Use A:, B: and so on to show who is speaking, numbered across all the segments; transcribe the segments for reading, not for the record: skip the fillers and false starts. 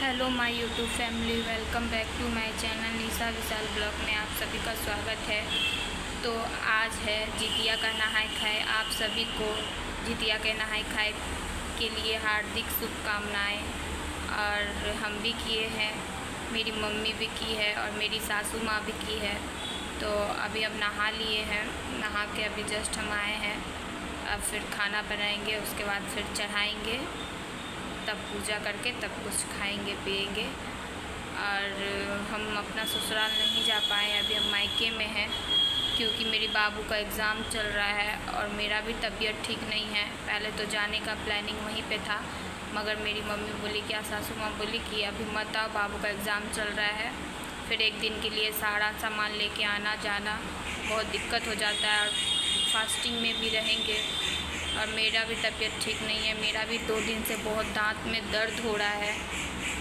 A: Hello my YouTube family, welcome back to my channel Nisha Vishal blog में आप सभी का स्वागत है। तो आज है जितिया का नहाय खाए। आप सभी को जितिया के नहाय खाए के लिए हार्दिक शुभकामनाएं। और हम भी किए हैं, मेरी मम्मी भी की है और मेरी सासू माँ भी की है। तो अभी अब नहा लिए हैं, नहा के अभी जस्ट हम आए हैं। अब फिर खाना बनाएंगे, उसके बाद फिर चढ़ाएंगे, तब पूजा करके तब कुछ खाएंगे पिएंगे। और हम अपना ससुराल नहीं जा पाए, अभी हम मायके में हैं क्योंकि मेरी बाबू का एग्ज़ाम चल रहा है और मेरा भी तबीयत ठीक नहीं है। पहले तो जाने का प्लानिंग वहीं पे था, मगर मेरी मम्मी बोली, क्या सासू माँ बोली कि अभी मत आओ, बाबू का एग्ज़ाम चल रहा है। फिर एक दिन के लिए सारा सामान लेके आना जाना बहुत दिक्कत हो जाता है, और फास्टिंग में भी रहेंगे। और मेरा भी तबीयत ठीक नहीं है, मेरा भी 2 दिन से बहुत दांत में दर्द हो रहा है।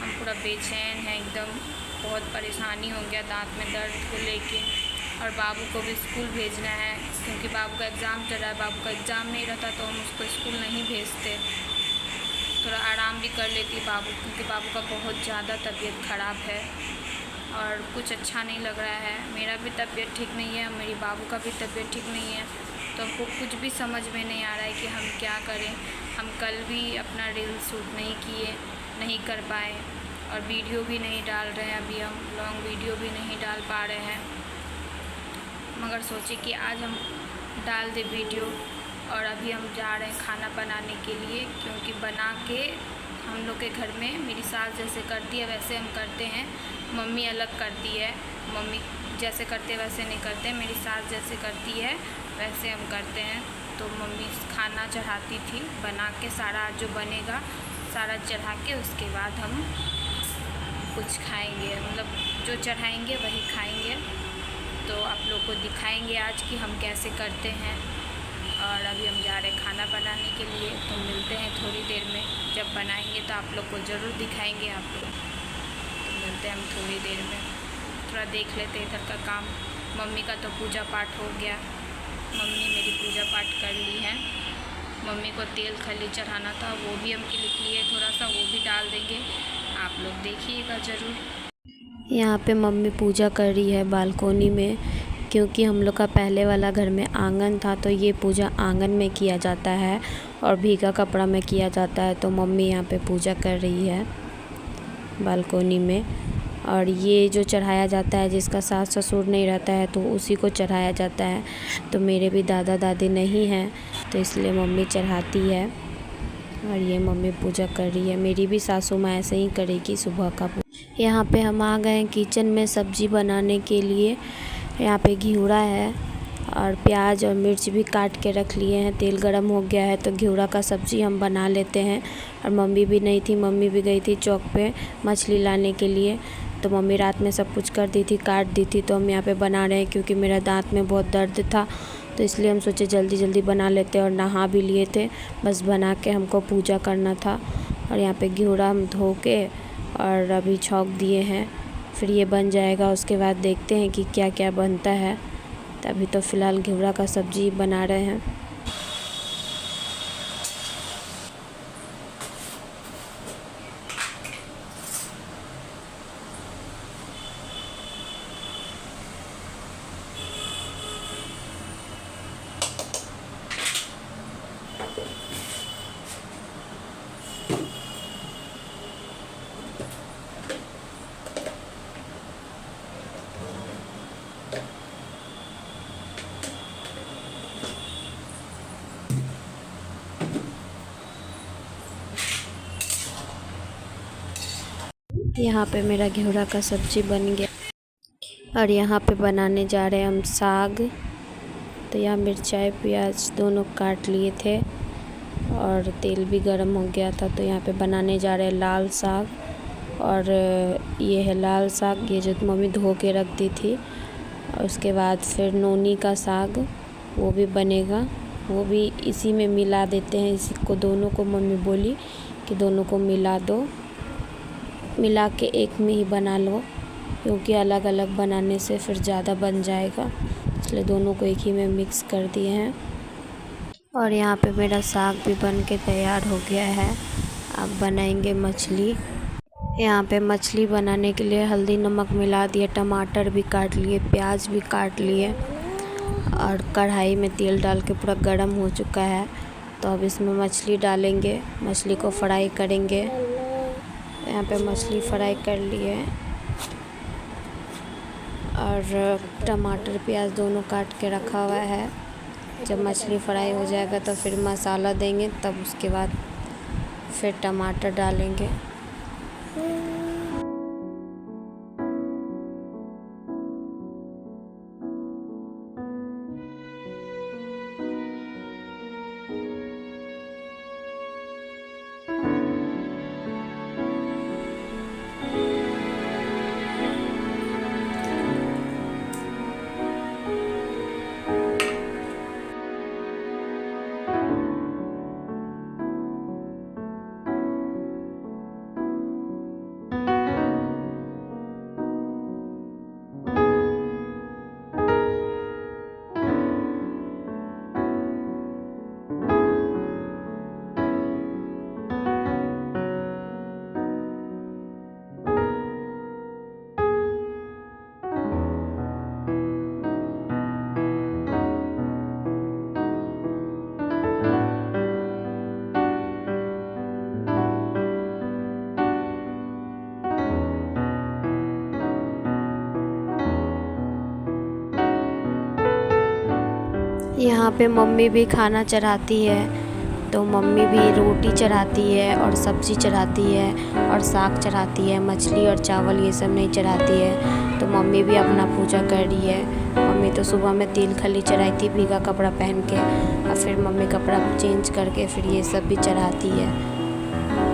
A: हम पूरा बेचैन हैं, एकदम बहुत परेशानी हो गया दांत में दर्द को लेके। और बाबू को भी स्कूल भेजना है क्योंकि बाबू का एग्ज़ाम चल रहा है। बाबू का एग्ज़ाम नहीं रहता तो हम उसको स्कूल नहीं भेजते, थोड़ा आराम भी कर लेती बाबू, क्योंकि बाबू का बहुत ज़्यादा तबीयत ख़राब है और कुछ अच्छा नहीं लग रहा है। मेरा भी तबीयत ठीक नहीं है, मेरी बाबू का भी तबीयत ठीक नहीं है। तो हमको कुछ भी समझ में नहीं आ रहा है कि हम क्या करें। हम कल भी अपना रील शूट नहीं कर पाए और वीडियो भी नहीं डाल रहे हैं। अभी हम लॉन्ग वीडियो भी नहीं डाल पा रहे हैं, मगर सोचे कि आज हम डाल दे वीडियो। और अभी हम जा रहे हैं खाना बनाने के लिए, क्योंकि बना के हम लोग के घर में मेरी सास जैसे करती है वैसे हम करते हैं। मम्मी अलग करती है, मम्मी जैसे करते वैसे नहीं करते, मेरी सास जैसे करती है वैसे हम करते हैं। तो मम्मी खाना चढ़ाती थी, बना के सारा जो बनेगा सारा चढ़ा के उसके बाद हम कुछ खाएंगे, मतलब जो चढ़ाएंगे वही खाएंगे। तो आप लोग को दिखाएंगे आज कि हम कैसे करते हैं। और अभी हम जा रहे हैं खाना बनाने के लिए, तो मिलते हैं थोड़ी देर में। जब बनाएंगे तो आप लोग को ज़रूर दिखाएंगे आप लोग। तो मिलते हैं हम थोड़ी देर में। थोड़ा देख लेते हैं इधर का काम। मम्मी का तो पूजा पाठ हो गया, मम्मी मेरी पूजा पाठ कर ली है। मम्मी को तेल खली चढ़ाना था, वो भी हम क्लिप लिए थोड़ा सा, वो भी डाल देंगे, आप लोग देखिएगा ज़रूर।
B: यहाँ पे मम्मी पूजा कर रही है बालकोनी में, क्योंकि हम लोग का पहले वाला घर में आंगन था, तो ये पूजा आंगन में किया जाता है और भीगा कपड़ा में किया जाता है। तो मम्मी यहाँ पे पूजा कर रही है बालकोनी में। और ये जो चढ़ाया जाता है, जिसका सास ससुर नहीं रहता है तो उसी को चढ़ाया जाता है। तो मेरे भी दादा दादी नहीं हैं, तो इसलिए मम्मी चढ़ाती है। और ये मम्मी पूजा कर रही है। मेरी भी सासू माँ ऐसे ही करेगी सुबह का। यहाँ पे हम आ गए किचन में सब्ज़ी बनाने के लिए। यहाँ पे घिउरा है और प्याज और मिर्च भी काट के रख लिए हैं। तेल गरम हो गया है तो घिउरा का सब्ज़ी हम बना लेते हैं। और मम्मी भी नहीं थी, मम्मी भी गई थी चौक पे मछली लाने के लिए। तो मम्मी रात में सब कुछ कर दी थी, काट दी थी। तो हम यहाँ पे बना रहे हैं, क्योंकि मेरा दांत में बहुत दर्द था, तो इसलिए हम सोचे जल्दी जल्दी बना लेते हैं। और नहा भी लिए थे, बस बना के हमको पूजा करना था। और यहाँ पे घिउरा हम धो के और अभी छौंक दिए हैं, फिर ये बन जाएगा। उसके बाद देखते हैं कि क्या क्या बनता है। अभी तो फ़िलहाल घिउरा का सब्ज़ी बना रहे हैं। यहाँ पे मेरा घिउरा का सब्ज़ी बन गया। और यहाँ पे बनाने जा रहे हैं हम साग। तो यहाँ मिर्चाई प्याज दोनों काट लिए थे और तेल भी गरम हो गया था। तो यहाँ पे बनाने जा रहे हैं लाल साग। और ये है लाल साग, ये जो मम्मी धो के रख दी थी। और उसके बाद फिर नोनी का साग, वो भी बनेगा, वो भी इसी में मिला देते हैं। इसी को दोनों को मम्मी बोली कि दोनों को मिला दो, मिला के एक में ही बना लो, क्योंकि अलग अलग बनाने से फिर ज़्यादा बन जाएगा, इसलिए दोनों को एक ही में मिक्स कर दिए हैं। और यहाँ पे मेरा साग भी बन के तैयार हो गया है। अब बनाएंगे मछली। यहाँ पे मछली बनाने के लिए हल्दी नमक मिला दिए, टमाटर भी काट लिए, प्याज भी काट लिए और कढ़ाई में तेल डाल के पूरा गर्म हो चुका है। तो अब इसमें मछली डालेंगे, मछली को फ्राई करेंगे। यहाँ पे मछली फ्राई कर लिए और टमाटर प्याज दोनों काट के रखा हुआ है। जब मछली फ्राई हो जाएगा तो फिर मसाला देंगे, तब उसके बाद फिर टमाटर डालेंगे। यहाँ पे मम्मी भी खाना चढ़ाती है, तो मम्मी भी रोटी चढ़ाती है और सब्ज़ी चढ़ाती है और साग चढ़ाती है, मछली और चावल ये सब नहीं चढ़ाती है। तो मम्मी भी अपना पूजा कर रही है। मम्मी तो सुबह में तिल खली चढ़ाई थी भीगा कपड़ा पहन के, और फिर मम्मी कपड़ा चेंज करके फिर ये सब भी चढ़ाती है।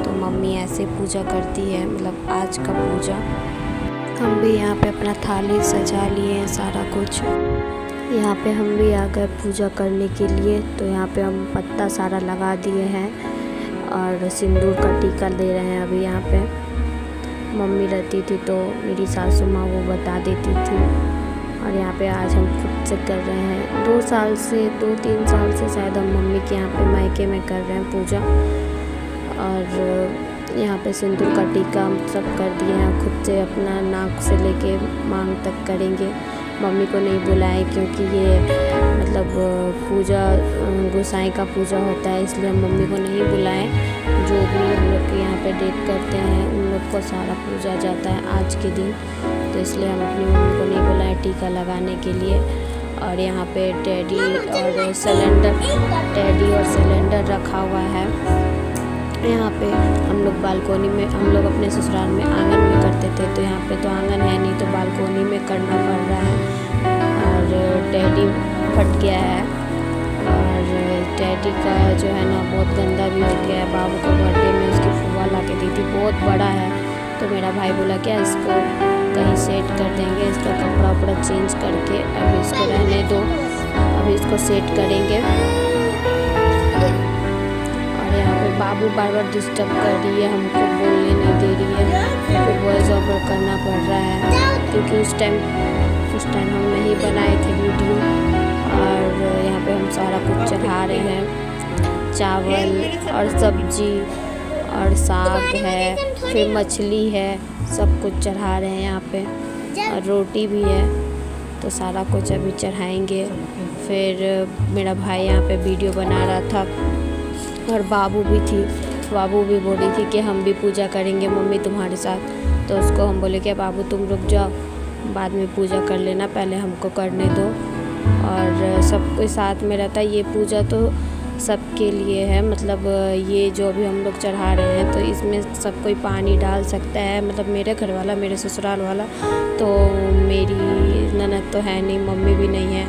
B: तो मम्मी ऐसे पूजा करती है, मतलब आज का पूजा। हम भी यहाँ पे अपना थाली सजा लिए हैं सारा कुछ। यहाँ पे हम भी आ गए पूजा करने के लिए। तो यहाँ पे हम पत्ता सारा लगा दिए हैं और सिंदूर का टीका दे रहे हैं अभी यहाँ पे। मम्मी रहती थी तो मेरी सासू माँ वो बता देती थी, और यहाँ पे आज हम खुद से कर रहे हैं। 2-3 साल से शायद हम मम्मी के यहाँ पे मायके में कर रहे हैं पूजा। और यहाँ पे सिंदूर का टीका हम सब कर दिए हैं, खुद से अपना नाक से लेके मांग तक करेंगे। मम्मी को नहीं बुलाए क्योंकि ये मतलब पूजा गोसाई का पूजा होता है, इसलिए हम मम्मी को नहीं बुलाए। जो भी हम लोग के यहाँ पे डेट करते हैं उन लोग को सारा पूजा जाता है आज के दिन, तो इसलिए हम अपनी मम्मी को नहीं बुलाए टीका लगाने के लिए। और यहाँ पे टेडी और सिलेंडर रखा हुआ है। यहाँ पे हम लोग बालकोनी में, हम लोग अपने ससुराल में आंगन में करते थे, तो यहाँ पे तो आंगन है नहीं, तो बालकोनी में करना पड़ रहा है। और टेडी फट गया है, और टेडी का जो है ना बहुत गंदा भी हो गया है। बाबू को बर्थडे में उसकी फुआ ला के दी थी, बहुत बड़ा है। तो मेरा भाई बोला क्या इसको कहीं सेट कर देंगे, इसका कपड़ा वपड़ा चेंज करके अभी इसको रहने दो, अभी इसको सेट करेंगे। बाबू बार बार डिस्टर्ब कर रही है, हमको बोलने नहीं दे रही है, हमको वॉइस ओवर करना पड़ रहा है क्योंकि उस टाइम हम नहीं बनाए थे वीडियो। और यहाँ पे हम सारा कुछ चढ़ा रहे हैं, चावल और सब्जी और साग है, फिर मछली है, सब कुछ चढ़ा रहे हैं यहाँ पे, और रोटी भी है। तो सारा कुछ अभी चढ़ाएंगे। फिर मेरा भाई यहाँ पे वीडियो बना रहा था, और बाबू भी बोल रही थी कि हम भी पूजा करेंगे मम्मी तुम्हारे साथ। तो उसको हम बोले कि बाबू तुम रुक जाओ, बाद में पूजा कर लेना, पहले हमको करने दो। और सब कोई साथ में रहता है। ये पूजा तो सबके लिए है, मतलब ये जो भी हम लोग चढ़ा रहे हैं तो इसमें सब कोई पानी डाल सकता है। मतलब मेरे घर वाला, मेरे ससुराल वाला, तो मेरी ननद तो है नहीं, मम्मी भी नहीं है,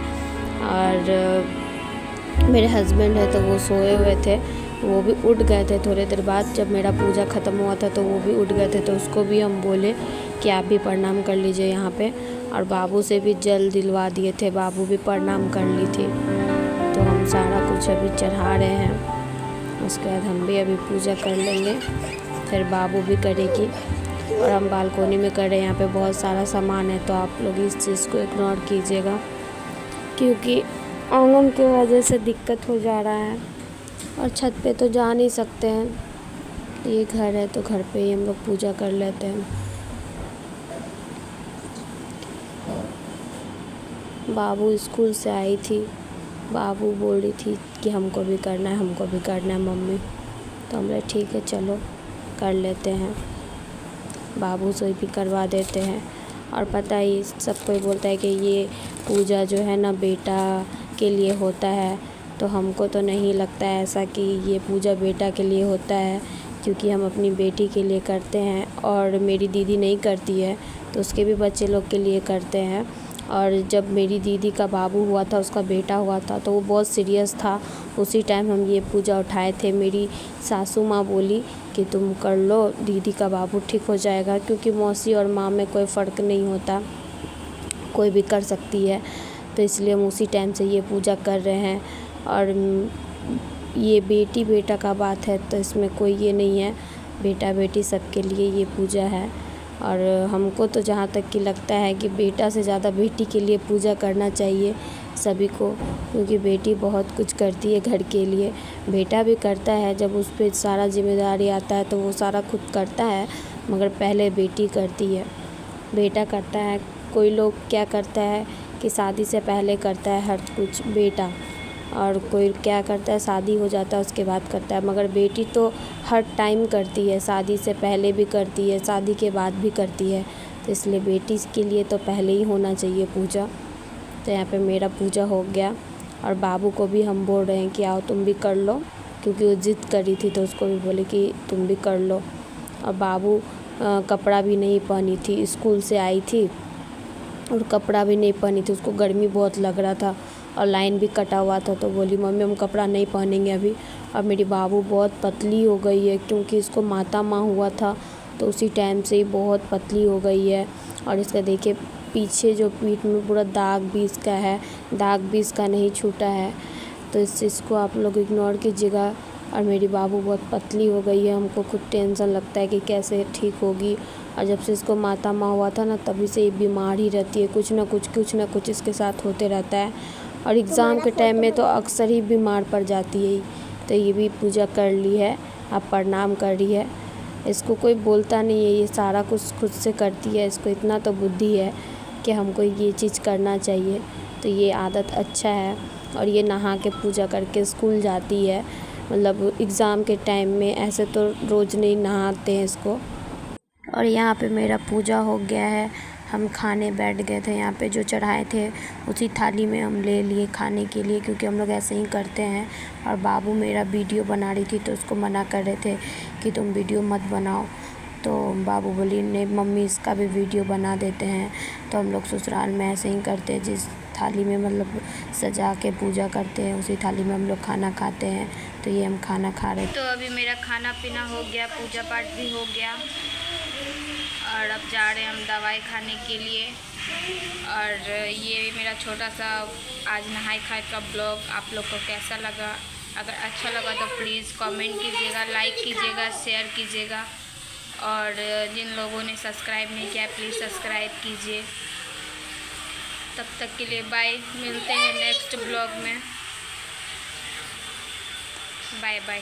B: और मेरे हस्बैंड है तो वो सोए हुए थे, वो भी उठ गए थे थोड़ी देर बाद। जब मेरा पूजा ख़त्म हुआ था तो वो भी उठ गए थे, तो उसको भी हम बोले कि आप भी प्रणाम कर लीजिए यहाँ पे। और बाबू से भी जल दिलवा दिए थे, बाबू भी प्रणाम कर ली थी। तो हम सारा कुछ अभी चढ़ा रहे हैं, उसके बाद हम भी अभी पूजा कर लेंगे, फिर बाबू भी करेगी। और हम बालकोनी में कर रहे हैं, यहाँ पे बहुत सारा सामान है, तो आप लोग इस चीज़ को इग्नोर कीजिएगा क्योंकि आंगन की वजह से दिक्कत हो जा रहा है, और छत पे तो जा नहीं सकते हैं, ये घर है तो घर पे ही हम लोग पूजा कर लेते हैं। बाबू स्कूल से आई थी, बाबू बोल रही थी कि हमको भी करना है, हमको भी करना है मम्मी। तो हम बोले ठीक है चलो कर लेते हैं, बाबू से भी करवा देते हैं। और पता ही सब कोई बोलता है कि ये पूजा जो है ना बेटा के लिए होता है, तो हमको तो नहीं लगता है ऐसा कि ये पूजा बेटा के लिए होता है, क्योंकि हम अपनी बेटी के लिए करते हैं और मेरी दीदी नहीं करती है तो उसके भी बच्चे लोग के लिए करते हैं। और जब मेरी दीदी का बाबू हुआ था, उसका बेटा हुआ था, तो वो बहुत सीरियस था, उसी टाइम हम ये पूजा उठाए थे। मेरी सासू माँ बोली कि तुम कर लो, दीदी का बाबू ठीक हो जाएगा, क्योंकि मौसी और माँ में कोई फ़र्क नहीं होता, कोई भी कर सकती है। तो इसलिए हम उसी टाइम से ये पूजा कर रहे हैं। और ये बेटी बेटा का बात है तो इसमें कोई ये नहीं है, बेटा बेटी सबके लिए ये पूजा है। और हमको तो जहाँ तक कि लगता है कि बेटा से ज़्यादा बेटी के लिए पूजा करना चाहिए सभी को, क्योंकि बेटी बहुत कुछ करती है घर के लिए। बेटा भी करता है, जब उस पर सारा जिम्मेदारी आता है तो वो सारा खुद करता है, मगर पहले बेटी करती है, बेटा करता है। कोई लोग क्या करता है कि शादी से पहले करता है हर कुछ बेटा, और कोई क्या करता है शादी हो जाता है उसके बाद करता है, मगर बेटी तो हर टाइम करती है, शादी से पहले भी करती है, शादी के बाद भी करती है। तो इसलिए बेटी के लिए तो पहले ही होना चाहिए पूजा। तो यहाँ पे मेरा पूजा हो गया और बाबू को भी हम बोल रहे हैं कि आओ तुम भी कर लो, क्योंकि वो ज़िद करी थी तो उसको भी बोले कि तुम भी कर लो। और बाबू कपड़ा भी नहीं पहनी थी, स्कूल से आई थी और कपड़ा भी नहीं पहनी थी, उसको गर्मी बहुत लग रहा था और लाइन भी कटा हुआ था, तो बोली मम्मी हम कपड़ा नहीं पहनेंगे अभी। और मेरी बाबू बहुत पतली हो गई है, क्योंकि इसको माता माँ हुआ था तो उसी टाइम से ही बहुत पतली हो गई है। और इसका देखिए पीछे जो पीठ में पूरा दाग भी इसका है, दाग भी इसका नहीं छूटा है, तो इसको आप लोग इग्नोर कीजिएगा। और मेरी बाबू बहुत पतली हो गई है, हमको खुद टेंशन लगता है कि कैसे ठीक होगी। और जब से इसको माता माँ हुआ था ना, तभी से ये बीमार ही रहती है, कुछ ना कुछ इसके साथ होते रहता है। और एग्ज़ाम के टाइम में तो अक्सर ही बीमार पड़ जाती है। तो ये भी पूजा कर ली है, अब प्रणाम कर रही है। इसको कोई बोलता नहीं है, ये सारा कुछ खुद से करती है, इसको इतना तो बुद्धि है कि हमको ये चीज़ करना चाहिए। तो ये आदत अच्छा है। और ये नहा के पूजा करके स्कूल जाती है, मतलब एग्ज़ाम के टाइम में, ऐसे तो रोज़ नहीं नहाते हैं इसको। और यहाँ पे मेरा पूजा हो गया है, हम खाने बैठ गए थे। यहाँ पे जो चढ़ाए थे उसी थाली में हम ले लिए खाने के लिए, क्योंकि हम लोग ऐसे ही करते हैं। और बाबू मेरा वीडियो बना रही थी तो उसको मना कर रहे थे कि तुम वीडियो मत बनाओ, तो बाबू बोली नहीं मम्मी इसका भी वीडियो बना देते हैं। तो हम लोग ससुराल में ऐसे ही करते हैं, जिस थाली में मतलब सजा के पूजा करते हैं उसी थाली में हम लोग खाना खाते हैं। तो ये हम खाना खा रहे थे।
A: तो अभी मेरा खाना पीना हो गया, पूजा पाठ भी हो गया और अब जा रहे हैं हम दवाई खाने के लिए। और ये मेरा छोटा सा आज नहाई खाए का ब्लॉग आप लोग को कैसा लगा? अगर अच्छा लगा तो प्लीज़ कमेंट कीजिएगा, लाइक कीजिएगा, शेयर कीजिएगा। और जिन लोगों ने सब्सक्राइब नहीं किया प्लीज़ सब्सक्राइब कीजिए। तब तक के लिए बाय, मिलते हैं नेक्स्ट ब्लॉग में। Bye bye.